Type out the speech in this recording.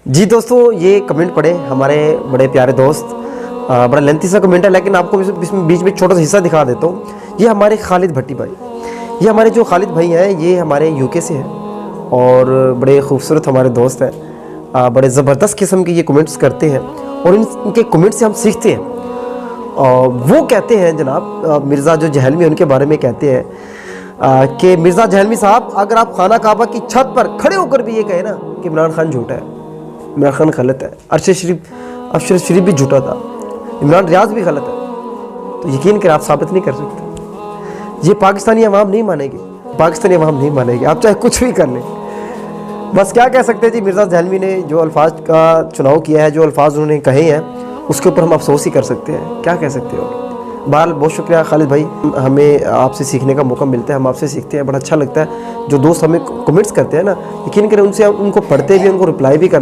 जी दोस्तों, ये कमेंट पढ़े हमारे बड़े प्यारे दोस्त। बड़ा लेंथी सा कमेंट है, लेकिन आपको इसमें बीच में छोटा सा हिस्सा दिखा देता हूँ। ये हमारे खालिद भट्टी भाई, ये हमारे जो खालिद भाई हैं, ये हमारे यूके से हैं और बड़े खूबसूरत हमारे दोस्त हैं। बड़े ज़बरदस्त किस्म के ये कमेंट्स करते हैं और इनके कमेंट से हम सीखते हैं। और वो कहते हैं जनाब, मिर्ज़ा जो जहलवी उनके बारे में कहते हैं कि मिर्ज़ा जहलवी साहब, अगर आप खाना काबा की छत पर खड़े होकर भी ये कहें ना कि इमरान खान झूठा है, इमरान खान गलत है, अरशद शरीफ भी झूठा था, इमरान रियाज भी गलत है, तो यकीन कर आप साबित नहीं कर सकते। ये पाकिस्तानी अवाम नहीं मानेगी, पाकिस्तानी अवाम नहीं मानेगी, आप चाहे कुछ भी कर लें। बस क्या कह सकते हैं जी, मिर्ज़ा जहलवी ने जो अल्फाज का चुनाव किया है, जो अल्फाज उन्होंने कहे हैं, उसके ऊपर हम अफसोस ही कर सकते हैं। क्या कह सकते हो। बहरहाल बहुत शुक्रिया खालिद भाई, हमें आपसे सीखने का मौका मिलता है, हम आपसे सीखते हैं, बड़ा अच्छा लगता है। जो दोस्त हमें कमेंट्स करते हैं ना, यकीन करें उनसे उनको पढ़ते भी, उनको रिप्लाई भी करते हैं।